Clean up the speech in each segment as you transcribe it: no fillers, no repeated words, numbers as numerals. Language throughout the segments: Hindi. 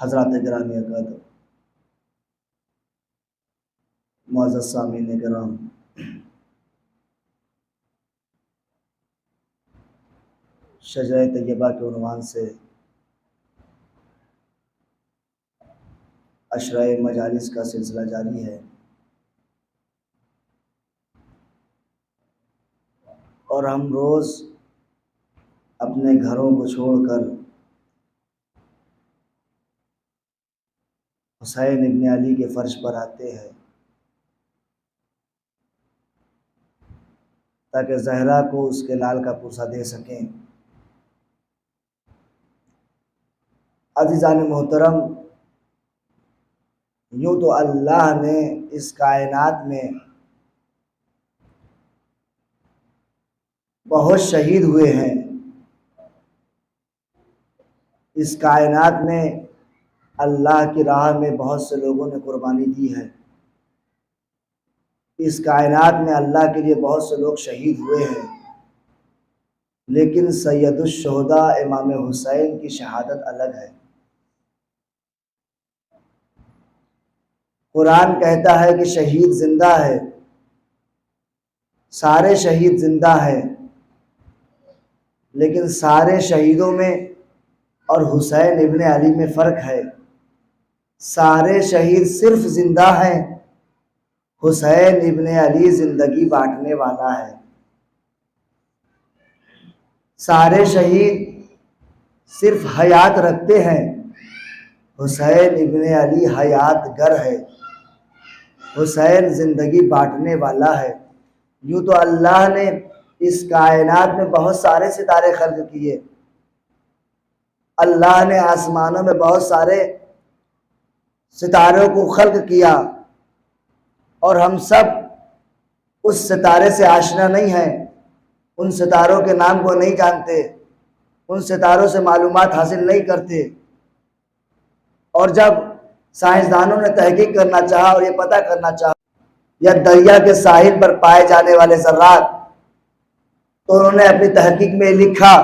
हज़रात गिरामी अक़दर, मुअज़्ज़ज़ सामीन किराम, शजरे तैयबा के उन्वान से अशराए मजालिस का सिलसिला जारी है और हम रोज़ अपने घरों को छोड़कर हुसैन इब्न अली के फ़र्श पर आते हैं ताकि ज़हरा को उसके लाल का पुरसा दे सकें। अज़ीज़ान मोहतरम, यूँ तो अल्लाह ने इस कायनात में बहुत शहीद हुए हैं। इस कायनात में अल्लाह की राह में बहुत से लोगों ने कुर्बानी दी है। इस कायनात में अल्लाह के लिए बहुत से लोग शहीद हुए हैं, लेकिन सैयदुश्शुहदा इमाम हुसैन की शहादत अलग है। कुरान कहता है कि शहीद जिंदा है, सारे शहीद जिंदा है, लेकिन सारे शहीदों में और हुसैन इब्न अली में फ़र्क है। सारे शहीद सिर्फ जिंदा हैं, हुसैन इब्न अली ज़िंदगी बांटने वाला है। सारे शहीद सिर्फ हयात रखते हैं, हुसैन इब्न अली हयात गर है। हुसैन ज़िंदगी बांटने वाला है। यूँ तो अल्लाह ने इस कायनात में बहुत सारे सितारे खल्क़ किए, अल्लाह ने आसमानों में बहुत सारे सितारों को खल्क़ किया और हम सब उस सितारे से आशना नहीं हैं, उन सितारों के नाम को नहीं जानते, उन सितारों से मालूमात हासिल नहीं करते। और जब साइंसदानों ने तहकीक करना चाहा और ये पता करना चाहा या दरिया के साहिल पर पाए जाने वाले ज़र्रात, तो उन्होंने अपनी तहकीक में लिखा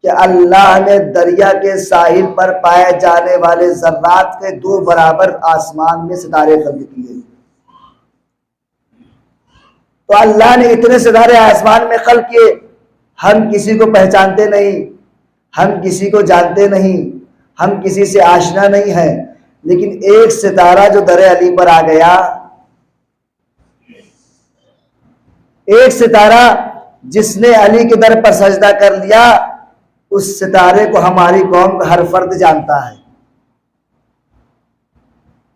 कि अल्लाह ने दरिया के साहिल पर पाए जाने वाले ज़र्रात के 2 बराबर आसमान में सितारे खल्क़ किए। तो अल्लाह ने इतने सितारे आसमान में खल्क़ किए, हम किसी को पहचानते नहीं, हम किसी को जानते नहीं, हम किसी से आशना नहीं है, लेकिन एक सितारा जो दरे अली पर आ गया, एक सितारा जिसने अली के दर पर सजदा कर लिया, उस सितारे को हमारी कौम का हर फर्द जानता है।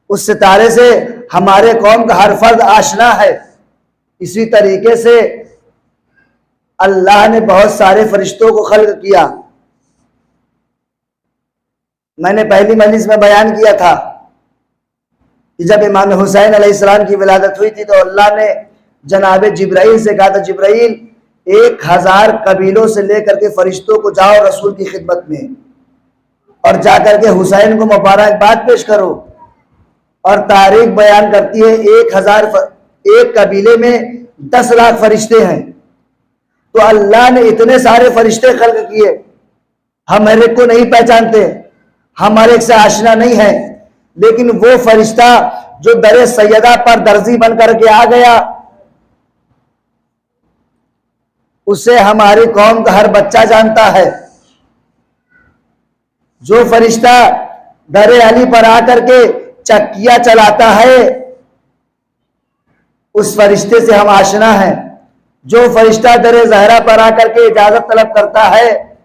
उस सितारे से हमारे कौम का हर फर्द आशना है। इसी तरीके से अल्लाह ने बहुत सारे फरिश्तों को खल्क़ किया। मैंने पहली मजलिस में बयान किया था कि जब इमाम हुसैन अलैहिस्सलाम की विलादत हुई थी तो अल्लाह ने जनाब जिब्राइल से कहा था, जिब्राइल 1000 कबीलों से लेकर के फरिश्तों को जाओ रसूल की खिदमत में और जाकर के हुसैन को मुबारकबाद पेश करो। और तारीख बयान करती है एक कबीले में 10 लाख फरिश्ते हैं। तो अल्लाह ने इतने सारे फरिश्ते खल्क़ किए, हम हर एक को नहीं पहचानते, हम हर एक से आशना नहीं है, लेकिन वो फरिश्ता जो दरे सैयदा पर दर्जी बन करके आ गया, उसे हमारी कौम का हर बच्चा जानता है। जो फरिश्ता दरे अली पर आकर के चक्किया चलाता है, उस फरिश्ते से हम आशना हैं। जो फरिश्ता दरे ज़हरा पर आकर के इजाजत तलब करता है,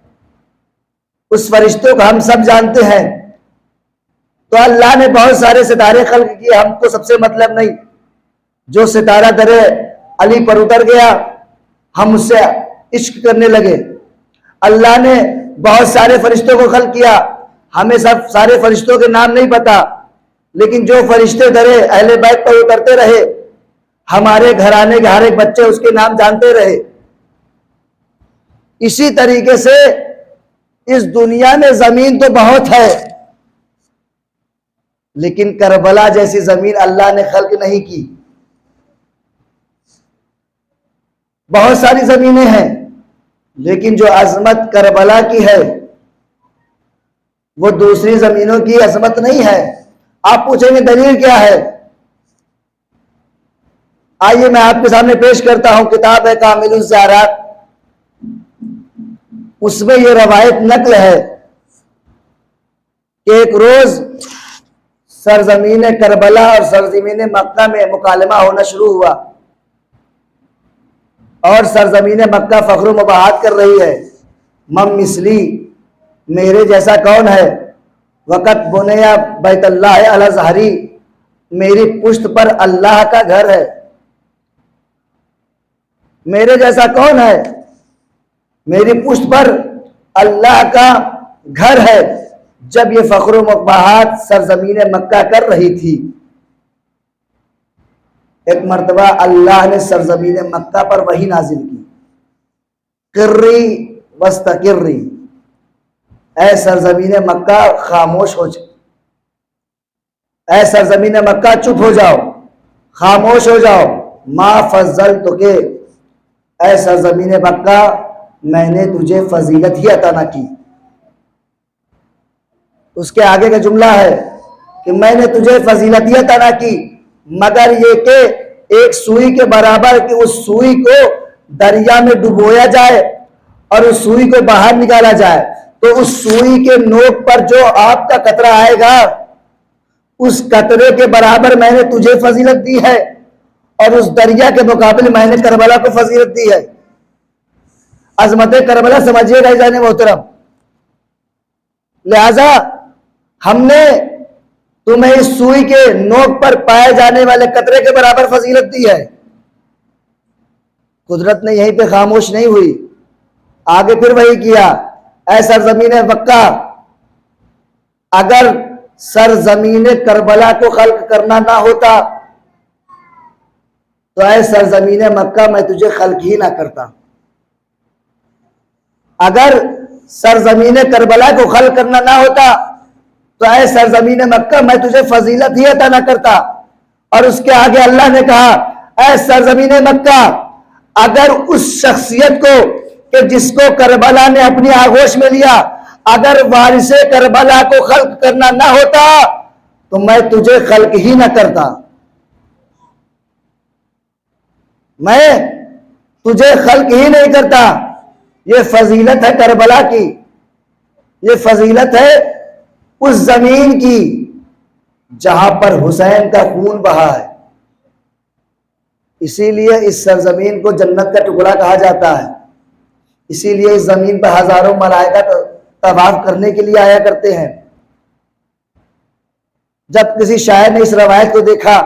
उस फरिश्तों को हम सब जानते हैं। तो अल्लाह ने बहुत सारे सितारे खल्क़ किए, हमको सबसे मतलब नहीं। जो सितारा दरे अली पर उतर गया, हम उससे इश्क करने लगे। अल्लाह ने बहुत सारे फरिश्तों को खल्क़ किया, हमें सब सारे फरिश्तों के नाम नहीं पता, लेकिन जो फरिश्ते दरे अहले बैत पर उतरते रहे, हमारे घराने के हर एक बच्चे उसके नाम जानते रहे। इसी तरीके से इस दुनिया में जमीन तो बहुत है, लेकिन करबला जैसी जमीन अल्लाह ने खल्क़ नहीं की। बहुत सारी जमीनें हैं, लेकिन जो अजमत करबला की है, वो दूसरी जमीनों की अजमत नहीं है। आप पूछेंगे दलील क्या है? आइए मैं आपके सामने पेश करता हूं, किताब है कामिलुज़ ज़ियारात, उसमें ये रवायत नकल है कि एक रोज सरजमीन करबला और सरजमीन मक्का में मुकालमा होना शुरू हुआ और सरजमीन मक्का फख्र मुबाहत कर रही है, मम मिसली, मेरे जैसा कौन है, वक़्त बुनिया बैतुल्लाह अला ज़हरी, मेरी पुश्त पर अल्लाह का घर है। मेरे जैसा कौन है, मेरी पुश्त पर अल्लाह का घर है। जब ये फख्र मुबाहत सरजमीन मक्का कर रही थी, एक मर्तबा अल्लाह ने सरजमीन मक्का पर वही नाजिल की, किर्री वस्तकिर्री, ऐ सरजमीन मक्का खामोश हो जाओ, ऐ सरजमीन मक्का चुप हो जाओ, खामोश हो जाओ, मा फज़ल तुके, ऐ सरजमीन मक्का मैंने तुझे फजीलत ही अता न की। उसके आगे का जुमला है कि मैंने तुझे फजीलत ही अता न की मगर ये कि एक सुई के बराबर कि उस सुई को दरिया में डुबोया जाए और उस सुई को बाहर निकाला जाए, तो उस सुई के नोक पर जो आपका कतरा आएगा, उस कतरे के बराबर मैंने तुझे फजीलत दी है और उस दरिया के मुकाबले मैंने करबला को फजीलत दी है। अजमत करबला समझिएगा इज़ान मोहतरम। लिहाजा हमने तुम्हें इस सुई के नोक पर पाए जाने वाले कतरे के बराबर फजीलत दी है। कुदरत ने यहीं पे खामोश नहीं हुई, आगे फिर वही किया, ऐ सरजमीन मक्का, अगर सरजमीन करबला को खल्क करना ना होता तो ऐ सरजमीन मक्का मैं तुझे खल्क ही ना करता। अगर सरजमीन करबला को खल्क करना ना होता तो ऐ सरजमीन मक्का मैं तुझे फजीलत ही अता ना करता। और उसके आगे अल्लाह ने कहा, ऐ सरजमीन मक्का, अगर उस शख्सियत को कि जिसको करबला ने अपनी आगोश में लिया, अगर वारिसे करबला को खल्क करना ना होता तो मैं तुझे खल्क ही ना करता। मैं तुझे खल्क ही नहीं करता। ये फजीलत है करबला की, ये फजीलत है उस जमीन की जहां पर हुसैन का खून बहा है। इसीलिए इस सरजमीन को जन्नत का टुकड़ा कहा जाता है। इसीलिए इस जमीन पर हजारों मलाइका तवाफ करने के लिए आया करते हैं। जब किसी शायर ने इस रवायत को देखा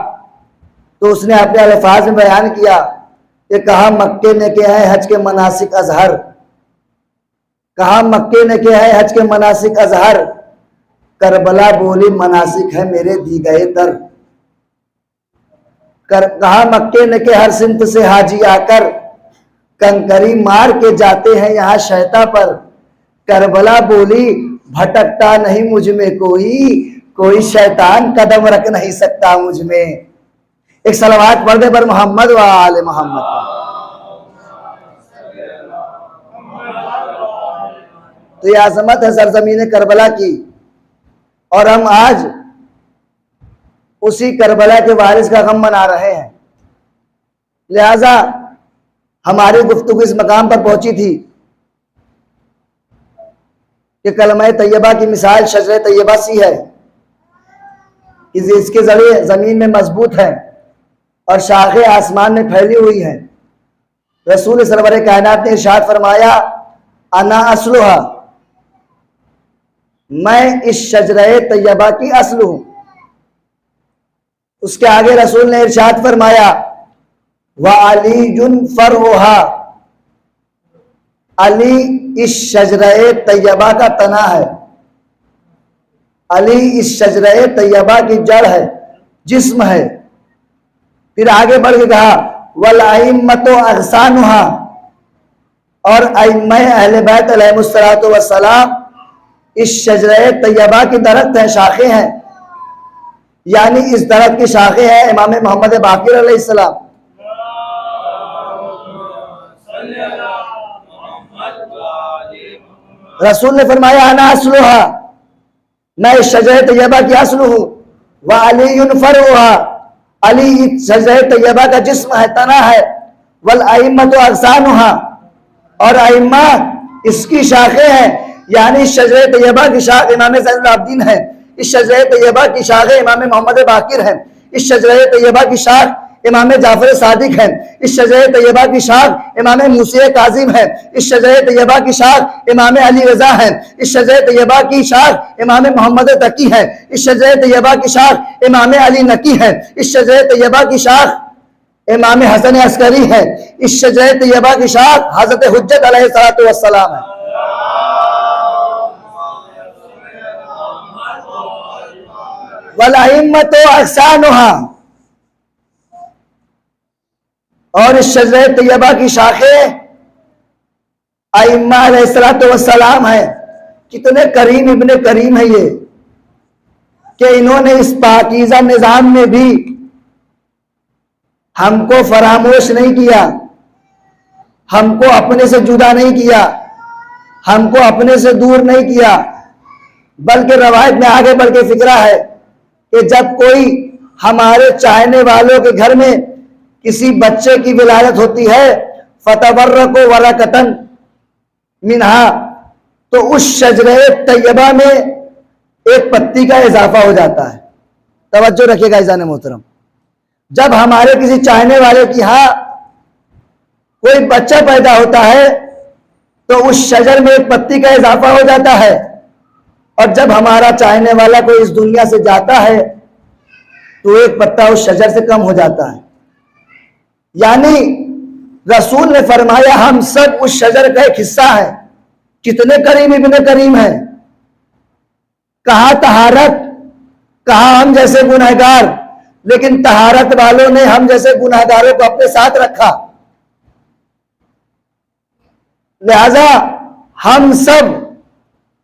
तो उसने अपने अल्फाज में बयान किया, ये कहा मक्के ने क्या है हज के मनासिक अजहर, कहा मक्के ने क्या है हज के मनासिक अजहर, करबला बोली मनासिक है मेरे दी गए तर। कहा मक्के ने के हर सिमत से हाजी आकर कंकरी मार के जाते हैं यहाँ शैता पर। करबला बोली भटकता नहीं मुझ में कोई शैतान कदम रख नहीं सकता मुझ में। एक सलावत पढ़ने पर मोहम्मद व आले मोहम्मद। तो ये आजमत है सरजमीन करबला की, और हम आज उसी करबला के वारिस का गम मना रहे हैं। लिहाजा हमारी गुफ्तगू इस मकाम पर पहुंची थी कि कलमा तैयबा की मिसाल शजर तैयबा सी है कि इसके जरिए जमीन में मजबूत है और शाखे आसमान में फैली हुई है। रसूल सरवर कायनात ने इरशाद फरमाया, अना असलुहा, मैं इस शजरे तैयबा की असल हूं। उसके आगे रसूल ने इरशाद फरमाया, व अलीजुन फरउहा, अली इस शजरे तैयबा का तना है, अली इस शजरे तैयबा की जड़ है, जिस्म है। फिर आगे बढ़ के कहा, वल अइम्मतु अहसानुहा, और अइम्मा अहले बैत अलैहिमुस्सलातु वस्सलाम इस शजरे तैयबा की दरख्त है, शाखे हैं, यानी इस दरख्त की शाखे हैं इमाम मोहम्मद बाकिर अलैहिस्सलाम। रसूल ने फरमाया, अना असलुहा, मैं इस शजर तैयबा की असल हूँ, व अलीयुन फरउहा, अली शजर तैयबा का जिस्म है, तना है, वल अइम्मतु अगसानुहा, और अइम्मा इसकी शाखें हैं। यानी शजर तैयबा की शाख इमाम ज़ैनुल आबिदीन है, इस शजर तैयबा की शाखें इमाम मोहम्मद बाकिर हैं, इस शजर तैयबा की शाख इमाम जाफर सादिक है, इस शजर तैयबा की शाख इमाम मूसी काजिम है, इस शजर तैयबा की शाख इमाम अली रजा है, इस शजर तैयबा की शाख इमाम मोहम्मद तकी है, इस शजर तैयबा की शाख इमाम अली नकी है, इस शजर तैयबा की शाख इमाम हसन अस्करी है, इस शजर तैयबा की शाख हजरत हुज्जत अलैहिस्सलातु वस्सलाम है। वल अइम्मतु अगसानुहा, और इस शजर तैयबा की शाखें अइम्मा अलैहिस्सलातु वस्सलाम है। कितने करीम इब्ने करीम है ये कि इन्होंने इस पाकीज़ा निजाम में भी हमको फरामोश नहीं किया, हमको अपने से जुदा नहीं किया, हमको अपने से दूर नहीं किया, बल्कि रवायत में आगे बढ़ के फिक्रा है कि जब कोई हमारे चाहने वालों के घर में किसी बच्चे की विलादत होती है, फतबर्रको वरकतन मिनहा, तो उस शजरे तैयबा में एक पत्ती का इजाफा हो जाता है। तवज्जो रखिएगा इज़ान मोहतरम, जब हमारे किसी चाहने वाले की यहाँ कोई बच्चा पैदा होता है तो उस शजर में एक पत्ती का इजाफा हो जाता है, और जब हमारा चाहने वाला कोई इस दुनिया से जाता है तो एक पत्ता उस शजर से कम हो जाता है। यानी रसूल ने फरमाया हम सब उस शजर का एक हिस्सा है। कितने करीम इब्ने करीम है, कहा तहारत, कहा हम जैसे गुनहगार, लेकिन तहारत वालों ने हम जैसे गुनहगारों को अपने साथ रखा। लिहाजा हम सब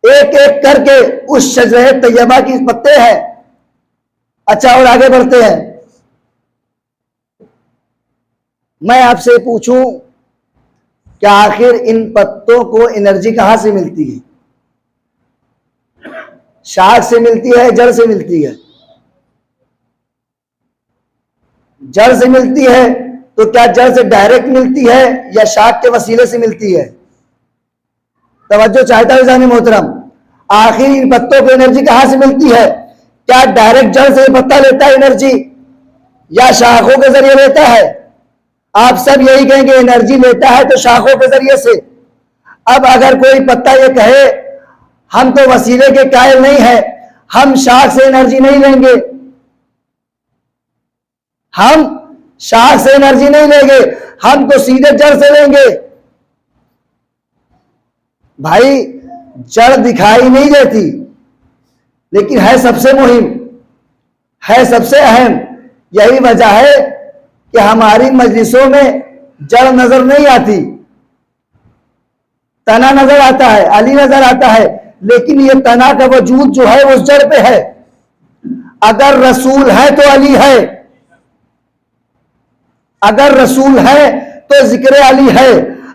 एक एक करके उस शजर तैयबा की पत्ते हैं। अच्छा, और आगे बढ़ते हैं। मैं आपसे पूछूं कि आखिर इन पत्तों को एनर्जी कहां से मिलती है? शाख से मिलती है, जड़ से मिलती है? जड़ से मिलती है, तो क्या जड़ से डायरेक्ट मिलती है या शाख के वसीले से मिलती है? तवज्जो चाहता है जाने मोहतरम, आखिर इन पत्तों को एनर्जी कहां से मिलती है? क्या डायरेक्ट जड़ से पत्ता लेता है एनर्जी या शाखों के जरिए लेता है? आप सब यही कहेंगे एनर्जी लेता है तो शाखों के जरिए से। अब अगर कोई पत्ता ये कहे हम तो वसीले के कायल नहीं है, हम शाख से एनर्जी नहीं लेंगे, हम शाख से एनर्जी नहीं लेंगे, हम तो सीधे जड़ से लेंगे। भाई, जड़ दिखाई नहीं देती, लेकिन है सबसे मुहिम, है सबसे अहम। यही वजह है कि हमारी मजलिसों में जड़ नजर नहीं आती, तना नजर आता है, अली नजर आता है, लेकिन ये तना का वजूद जो है वो उस जड़ पे है। अगर रसूल है तो अली है, अगर रसूल है तो जिक्र अली है,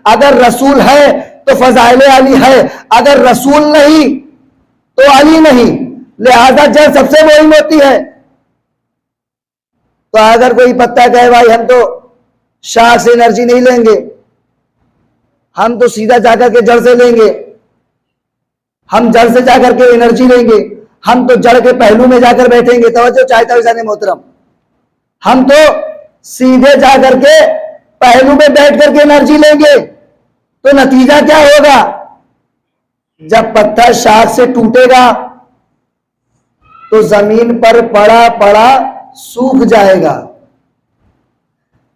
अगर रसूल है तो फजाइल अली है, अगर रसूल नहीं तो अली नहीं। लिहाजा जड़ सबसे मुहिम होती है। तो अगर कोई पत्ता कहे भाई हम तो शाख से एनर्जी नहीं लेंगे, हम तो सीधा जाकर के जड़ से लेंगे, हम जड़ से जाकर के एनर्जी लेंगे, हम तो जड़ के पहलू में जाकर बैठेंगे, तवज्जो चाहता है जाने मोहतरम, हम तो सीधे जाकर के पहलू में बैठ करके एनर्जी लेंगे, तो नतीजा क्या होगा? जब पत्थर शाख से टूटेगा तो जमीन पर पड़ा पड़ा सूख जाएगा।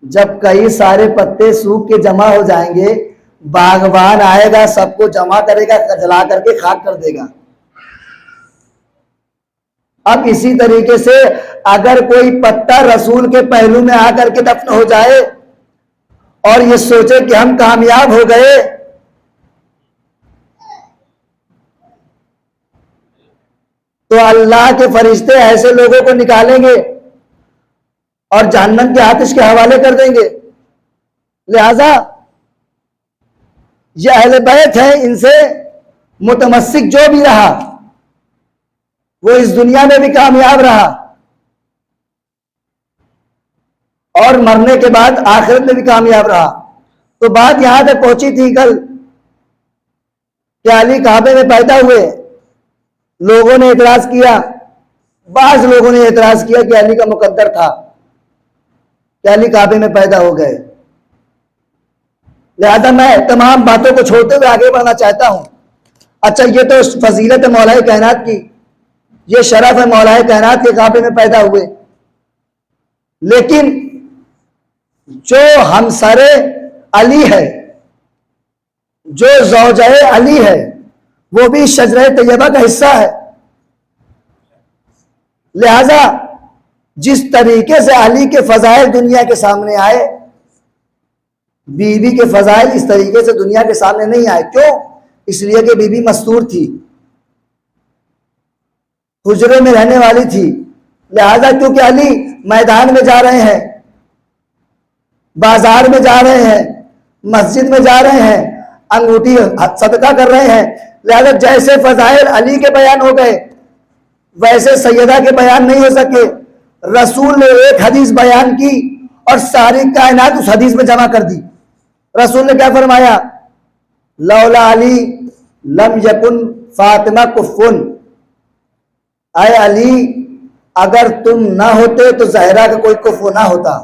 जब कई सारे पत्ते सूख के जमा हो जाएंगे, बागवान आएगा, सबको जमा करेगा, जला करके खाक कर देगा। अब इसी तरीके से अगर कोई पत्ता रसूल के पहलू में आकर के दफन हो जाए और ये सोचे कि हम कामयाब हो गए, तो अल्लाह के फरिश्ते ऐसे लोगों को निकालेंगे और जहन्नम के आतिश के हवाले कर देंगे। लिहाजा ये अहले बैत है, इनसे मुतमस्सिक जो भी रहा वो इस दुनिया में भी कामयाब रहा और मरने के बाद आखिरत में भी कामयाब रहा। तो बात यहां तक पहुंची थी कल कि अली काबे में पैदा हुए। लोगों ने एतराज किया, बाज लोगों ने एतराज किया कि अली का मुकद्दर था कि अली काबे में पैदा हो गए। लिहाजा मैं तमाम बातों को छोड़ते हुए आगे बढ़ना चाहता हूं। अच्छा, ये तो फजीलत है मौलाए कायनात की, ये शरफ है मौलाए कायनात के काबे में पैदा हुए। लेकिन जो हमसरे अली है, जो ज़ौजाए अली है, वो भी शजरे तैयबा का हिस्सा है। लिहाजा जिस तरीके से अली के फजाइल दुनिया के सामने आए, बीवी के फजाइल इस तरीके से दुनिया के सामने नहीं आए। क्यों? इसलिए कि बीवी मस्तूर थी, हुजरे में रहने वाली थी। लिहाजा क्योंकि अली मैदान में जा रहे हैं, बाजार में जा रहे हैं, मस्जिद में जा रहे हैं, अंगूठी सदका कर रहे हैं, लिहाजा जैसे फजाइल अली के बयान हो गए वैसे सैयदा के बयान नहीं हो सके। रसूल ने एक हदीस बयान की और सारी कायनात उस हदीस में जमा कर दी। रसूल ने क्या फरमाया? लौला अली लम यकुन फातिमा कुफुन। आए अली, अगर तुम ना होते तो जहरा का कोई कुफु ना होता।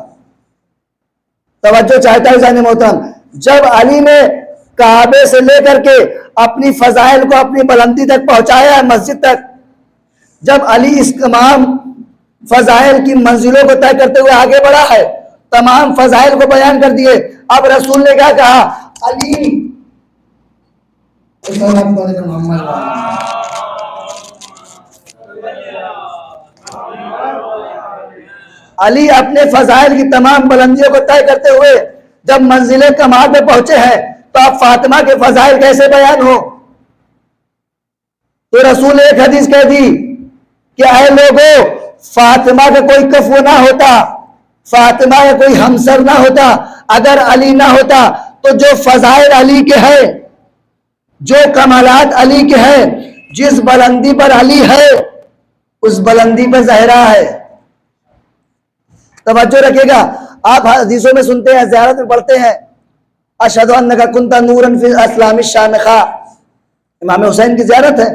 तवज्जो चाहता है जाने मोहतरम, जब अली ने काबे से लेकर के अपनी फजाइल को अपनी बुलंदी तक पहुंचाया है, मस्जिद तक, जब अली इस तमाम फजाइल की मंजिलों को तय करते हुए आगे बढ़ा है, तमाम फजाइल को बयान कर दिए, अब रसूल ने क्या कहा? अली अली अपने फजाइल की तमाम बुलंदियों को तय करते हुए जब मंजिले कमाल पे पहुंचे हैं, तो अब फातिमा के फजाइल कैसे बयान हो? तो रसूल ने एक हदीस कह दी कि ऐ लोगों, फातिमा का कोई कफू ना होता, फातिमा का कोई हमसर ना होता, अगर अली ना होता तो जो फजाइल अली के है, जो कमालात अली के है, जिस बुलंदी पर अली है, उस बुलंदी पर जहरा है। तवज्जो रखिएगा। आप हदीसों में सुनते हैं, ज़ियारत में पढ़ते हैं, अशहदु अन्नका कुंता नूरन फी इस्लामी शामिखा। इमाम हुसैन की ज़ियारत है।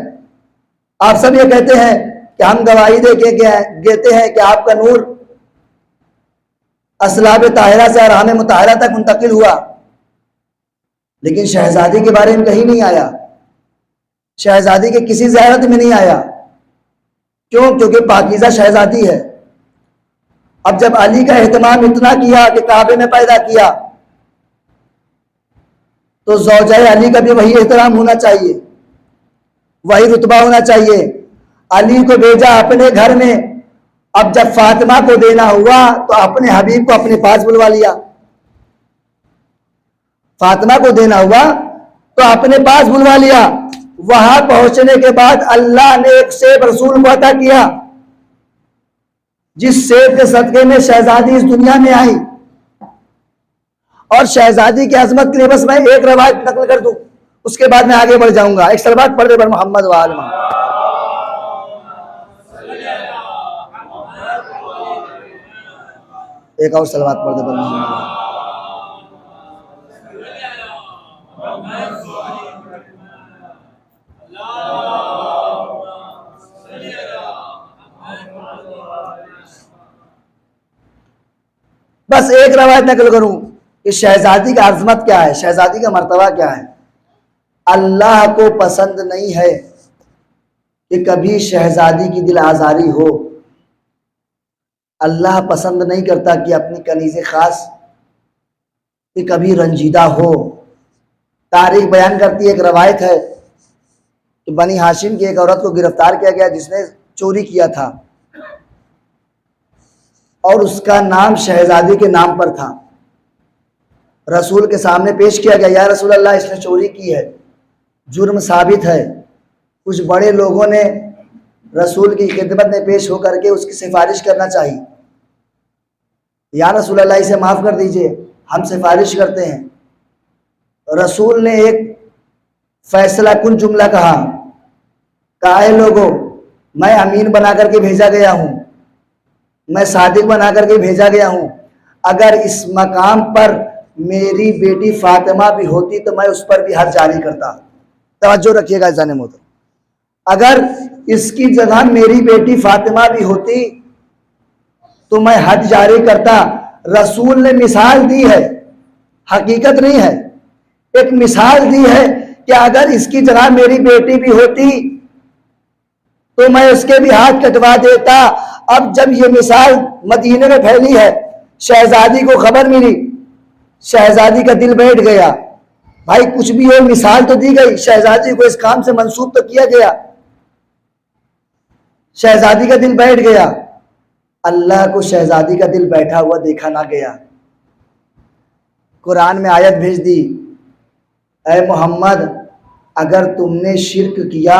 आप सब ये कहते हैं कि हम गवाही देते हैं कि आपका नूर असलाब ताहिरा से अरहाम मुताहिरा तक मुंतकिल हुआ, लेकिन शहजादी के बारे में कहीं नहीं आया, शहजादी के किसी ज़ियारत में नहीं आया। क्यों? क्योंकि पाकीज़ा शहजादी है। अब जब अली का एहतमाम इतना किया कि काबे में पैदा किया, तो ज़ौजाए अली का भी वही एहतराम होना चाहिए, वही रुतबा होना चाहिए। अली को भेजा अपने घर में, अब जब फातिमा को देना हुआ तो अपने हबीब को अपने पास बुलवा लिया। फातिमा को देना हुआ तो अपने पास बुलवा लिया। वहां पहुंचने के बाद अल्लाह ने एक सेब रसूल को अता किया, जिस सेब के सदके में शहजादी इस दुनिया में आई। और शहजादी की अजमत के लिए बस मैं एक रवायत नकल कर दूं, उसके बाद मैं आगे बढ़ जाऊंगा। एक सलवात पढ़ दे बर मोहम्मद व आल मोहम्मद। एक और सलवात पढ़ दे बर मोहम्मद। बस एक रवायत नकल करूं कि शहजादी का अजमत क्या है, शहजादी का मर्तबा क्या है। अल्लाह को पसंद नहीं है कि कभी शहजादी की दिल आजारी हो। अल्लाह पसंद नहीं करता कि अपनी कनीज़े खास कि कभी रंजीदा हो। तारीख बयान करती है, एक रवायत है कि बनी हाशिम की एक औरत को गिरफ्तार किया गया जिसने चोरी किया था, और उसका नाम शहजादी के नाम पर था। रसूल के सामने पेश किया गया, या रसूल अल्लाह, इसने चोरी की है, जुर्म साबित है। कुछ बड़े लोगों ने रसूल की खिदमत में पेश होकर के उसकी सिफारिश करना चाहिए, या रसूल अल्लाह इसे माफ़ कर दीजिए, हम सिफारिश करते हैं। रसूल ने एक फैसला कुन जुमला कहा, लोगों, मैं अमीन बना करके भेजा गया हूं, मैं सादिक बना करके भेजा गया हूं। अगर इस मकाम पर मेरी बेटी फातिमा भी होती तो मैं उस पर भी हद जारी करता। तवज्जो रखिएगा जाने मोहतरम, अगर इसकी जगह मेरी बेटी फातिमा भी होती तो मैं हद जारी करता। रसूल ने मिसाल दी है, हकीकत नहीं है, एक मिसाल दी है कि अगर इसकी जगह मेरी बेटी भी होती तो मैं उसके भी हाथ कटवा देता। अब जब ये मिसाल मदीने में फैली है, शहजादी को खबर मिली, शहजादी का दिल बैठ गया। भाई कुछ भी हो, मिसाल तो दी गई, शहजादी को इस काम से मंसूब तो किया गया, शहजादी का दिल बैठ गया। अल्लाह को शहजादी का दिल बैठा हुआ देखा ना गया। कुरान में आयत भेज दी, ऐ मोहम्मद अगर तुमने शिर्क किया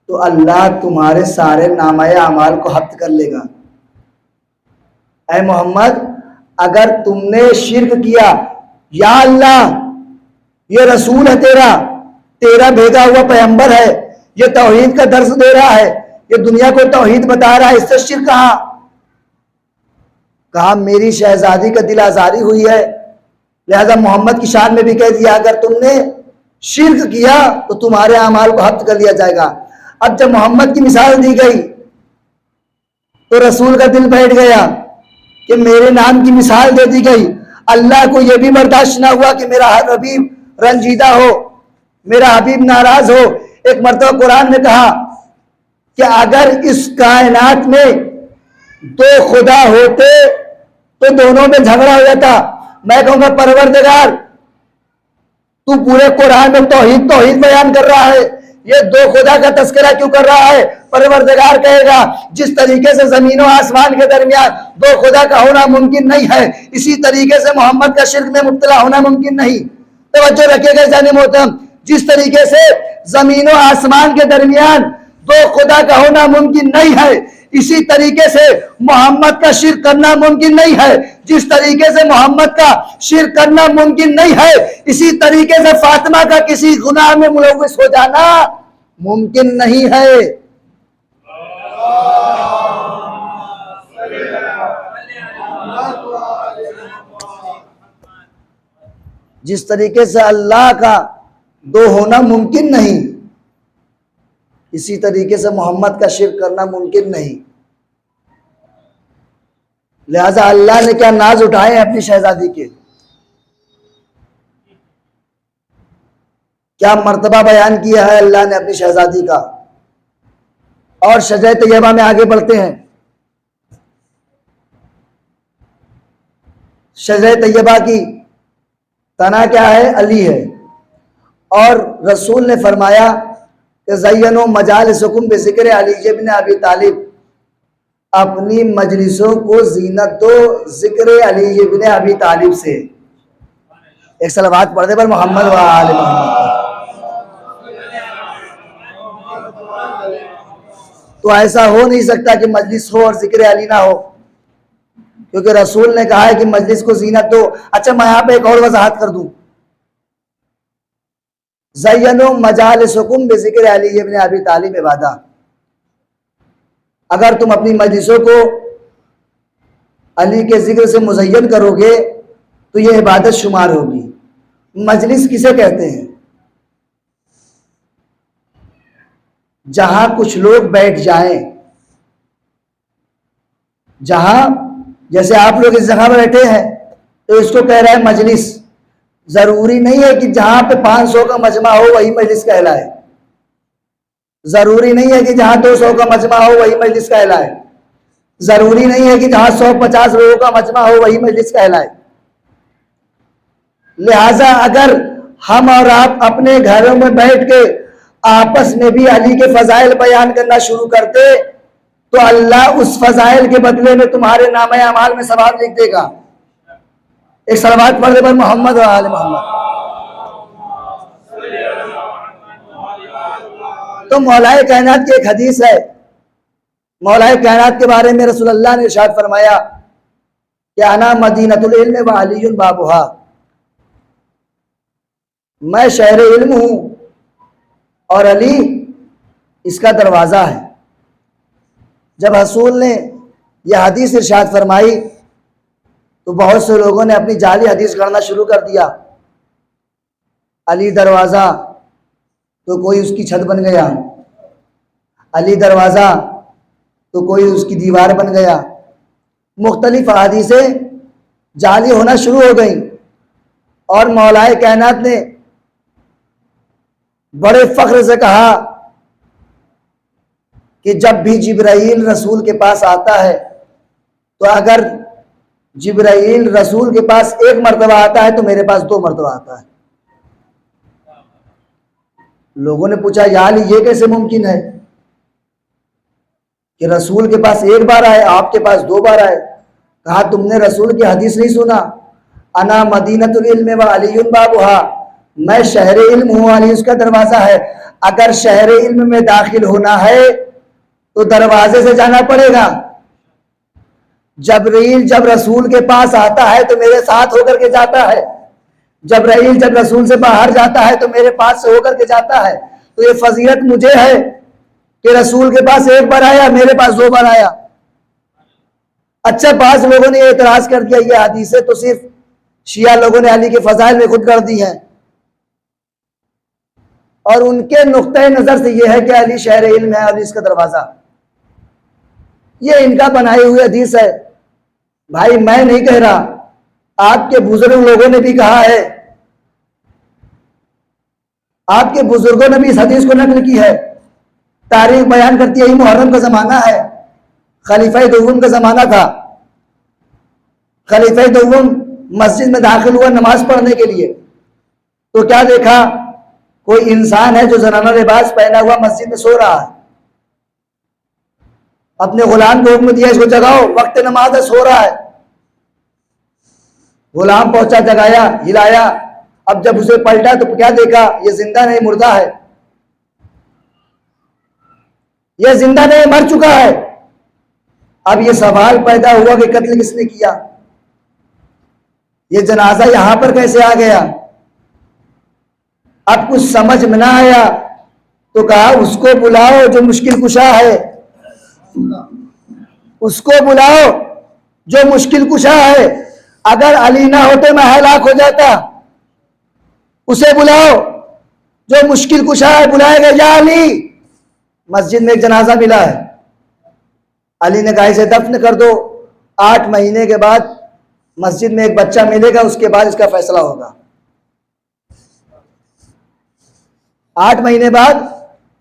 तो अल्लाह तुम्हारे सारे नामाए अमाल को हफ्त कर लेगा। ऐ मोहम्मद अगर तुमने शिर्क किया, या अल्लाह ये रसूल है तेरा भेजा हुआ पैगंबर है, ये तौहीद का दर्स दे रहा है, ये दुनिया को तौहीद बता रहा है, इससे शिर्क कहा मेरी शहजादी का दिल आजारी हुई है, लिहाजा मोहम्मद की शान में भी कह दिया अगर तुमने शिर्क किया तो तुम्हारे अमाल को हफ्त कर लिया जाएगा। अब जब मोहम्मद की मिसाल दी गई तो रसूल का दिल बैठ गया कि मेरे नाम की मिसाल दे दी गई। अल्लाह को यह भी बर्दाश्त ना हुआ कि मेरा हबीब रंजीदा हो, मेरा हबीब नाराज हो। एक मर्तबा कुरान ने कहा कि अगर इस कायनात में दो खुदा होते तो दोनों में झगड़ा हो जाता। मैं कहूंगा परवरदिगार तू पूरे कुरान में तौहीद बयान कर रहा है, ये दो खुदा का तस्करा क्यों कर रहा है? परवरदिगार कहेगा जिस तरीके से जमीन और आसमान के दरमियान दो खुदा का होना मुमकिन नहीं है, इसी तरीके से मोहम्मद का शिर्क में मुब्तला होना मुमकिन नहीं। तवज्जो रखिएगा जाने मोहतरम, जिस तरीके से जमीन और आसमान के दरमियान दो खुदा का होना मुमकिन नहीं है, इसी तरीके से मोहम्मद का शिर्क करना मुमकिन नहीं है। जिस तरीके से मोहम्मद का शिर्क करना मुमकिन नहीं है, इसी तरीके से फातिमा का किसी गुनाह में मुलव्विस हो जाना मुमकिन नहीं है। जिस तरीके से अल्लाह का दो होना मुमकिन नहीं, इसी तरीके से मोहम्मद का शिर्क करना मुमकिन नहीं। लिहाजा अल्लाह ने क्या नाज उठाए अपनी शहजादी के, क्या मर्तबा बयान किया है अल्लाह ने अपनी शहजादी का। और शजरे तैयबा में आगे बढ़ते हैं। शजरे तैयबा की तना क्या है? अली है। और रसूल ने फरमाया कि ज़य्यनो मजालिसकुम बिज़िक्र अली इब्न अबी तालिब, अपनी मजलिसों को जीनत दो जिक्र अली इब्न अबी तालिब से। एक सलावत पढ़ दे पर मोहम्मद व आले मोहम्मद। तो ऐसा हो नहीं सकता कि मजलिस हो और जिक्र अली ना हो, क्योंकि रसूल ने कहा है कि मजलिस को जीनत दो। अच्छा मैं यहाँ पे एक और वजाहत कर दूं, ज़य्यनो मजालिसकुम बिज़िक्र अली इब्न अबी तालिब इबादा, अगर तुम अपनी मजलिसों को अली के जिक्र से मुज़य्यन करोगे तो यह इबादत शुमार होगी। मजलिस किसे कहते हैं? जहां कुछ लोग बैठ जाएं, जहां जैसे आप लोग इस जगह पर बैठे हैं तो इसको कह रहा है मजलिस। जरूरी नहीं है कि जहां पे 500 का मजमा हो वही मजलिस कहलाए, जरूरी नहीं है कि जहां 200 का मजमा हो वही मजलिस कहलाए, जरूरी नहीं है कि जहां 150 लोगों का मजमा हो वही मजलिस कहलाए। लिहाजा अगर हम और आप अपने घरों में बैठ के आपस में भी अली के फजाइल बयान करना शुरू करते तो अल्लाह उस फजाइल के बदले में तुम्हारे नामे अमाल में सवाब लिख देगा। एक सलावत पढ़ दे पर मोहम्मद व आले मोहम्मद। तो मौलाए कायनात की एक हदीस है, मौलाए कायनात के बारे में रसूलुल्लाह ने इरशाद फरमाया कि अना मदीनतुल इल्म व अलीयुन बाबुहा, मैं शहर इल्म हूं और अली इसका दरवाजा है। जब रसूल ने यह हदीस इरशाद फरमाई तो बहुत से लोगों ने अपनी जाली हदीस गढ़ना शुरू कर दिया। अली दरवाज़ा तो कोई उसकी छत बन गया, अली दरवाज़ा तो कोई उसकी दीवार बन गया। मुख्तलिफ हदीसें जाली होना शुरू हो गई और मौलाए कायनात ने बड़े फख्र से कहा कि जब भी जिब्राईल रसूल के पास आता है तो अगर जिब्राईल रसूल के पास एक मर्तबा आता है तो मेरे पास 2 मर्तबा आता है। लोगों ने पूछा या अली ये कैसे मुमकिन है कि रसूल के पास एक बार आए, आपके पास 2 बार आए? कहा तुमने रसूल की हदीस नहीं सुना, अना मदीनतुल इल्म व अलीयुन बाबुहा, मैं शहर इल्म हूँ, अली उसका दरवाजा है। अगर शहर इल्म में दाखिल होना है तो दरवाजे से जाना पड़ेगा। जबरील जब रसूल के पास आता है तो मेरे साथ होकर के जाता है, जबरील जब रसूल से बाहर जाता है तो मेरे पास से होकर के जाता है। तो ये फजीलत मुझे है कि रसूल के पास एक बार आया, मेरे पास 2 बार आया। अच्छा, 5 लोगों ने एतराज कर दिया ये हदीसें तो सिर्फ शिया लोगों ने अली के फजाइल में खुद कर दी हैं, और उनके नुक्ते नजर से यह है कि अली शहर इल्म है, अली इसका दरवाजा। ये इनका बनाई हुई हदीस है। भाई मैं नहीं कह रहा, आपके बुजुर्ग लोगों ने भी कहा है, आपके बुजुर्गों ने भी इस हदीस को नकल की है। तारीख बयान करती है, मुहर्रम का जमाना है, खलीफा दोम का जमाना था। खलीफा दोम मस्जिद में दाखिल हुआ नमाज पढ़ने के लिए, तो क्या देखा, कोई इंसान है जो जनाना लिबास पहना हुआ मस्जिद में सो रहा है। अपने गुलाम को हुक्म दिया इसको जगाओ, वक्त नमाज है, सो रहा है। गुलाम पहुंचा, जगाया, हिलाया। अब जब उसे पलटा तो क्या देखा, ये जिंदा नहीं मुर्दा है, ये जिंदा नहीं मर चुका है। अब ये सवाल पैदा हुआ कि कत्ल किसने किया, ये जनाजा यहां पर कैसे आ गया। अब कुछ समझ में ना आया तो कहा उसको बुलाओ जो मुश्किल कुशा है, उसको बुलाओ जो मुश्किल कुशा है। अगर अली ना होते मैं हलाक हो जाता, उसे बुलाओ जो मुश्किल कुशा है। बुलाया गया, या अली, मस्जिद में एक जनाजा मिला है। अली ने कहा इसे दफन कर दो, 8 महीने के बाद मस्जिद में एक बच्चा मिलेगा, उसके बाद इसका फैसला होगा। 8 महीने बाद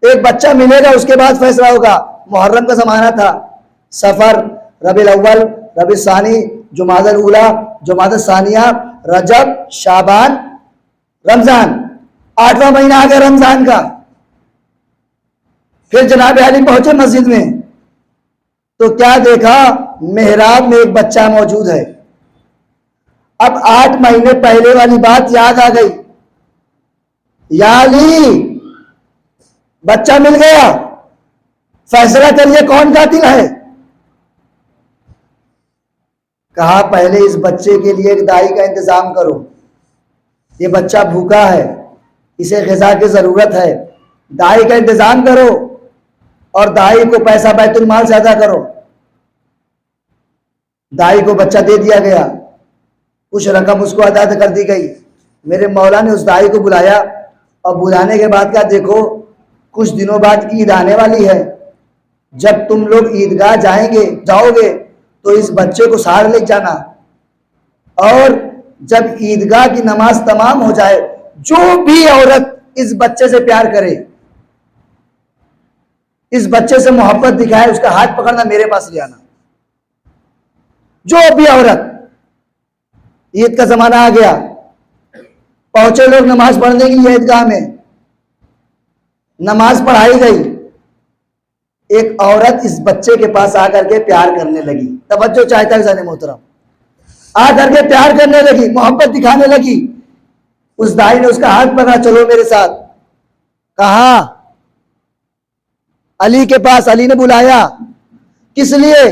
एक बच्चा मिलेगा, उसके बाद फैसला होगा। मुहर्रम का जमाना था, सफर, रबीउल अव्वल, रबीउल सानी, जुमादुल उला, जुमादुल सानिया, रजब, शाबान, रमजान। 8वां महीना आ गया रमजान का। फिर जनाब अली पहुंचे मस्जिद में तो क्या देखा, मेहराब में एक बच्चा मौजूद है। अब 8 महीने पहले वाली बात याद आ गई, या अली बच्चा मिल गया, फैसला करिए कौन कातिल है। कहा पहले इस बच्चे के लिए एक दाई का इंतजाम करो, ये बच्चा भूखा है, इसे ग़िज़ा की जरूरत है, दाई का इंतजाम करो और दाई को पैसा बैतुल माल से अदा करो। दाई को बच्चा दे दिया गया, कुछ रकम उसको अदा कर दी गई। मेरे मौला ने उस दाई को बुलाया और बुलाने के बाद क्या, देखो कुछ दिनों बाद ईद आने वाली है, जब तुम लोग ईदगाह जाओगे तो इस बच्चे को साथ ले जाना, और जब ईदगाह की नमाज तमाम हो जाए, जो भी औरत इस बच्चे से प्यार करे, इस बच्चे से मोहब्बत दिखाए, उसका हाथ पकड़ना, मेरे पास ले आना। जो भी औरत, ईद का जमाना आ गया, पहुंचे लोग नमाज पढ़ने के लिए ईदगाह में, नमाज पढ़ाई गई। एक औरत इस बच्चे के पास आकर के प्यार करने लगी, तवज्जो चाहता है जाने मोहतरम, आकर के प्यार करने लगी, मोहब्बत दिखाने लगी। उस दाई ने उसका हाथ पकड़ा, चलो मेरे साथ। कहा अली के पास। अली ने बुलाया, किस लिए?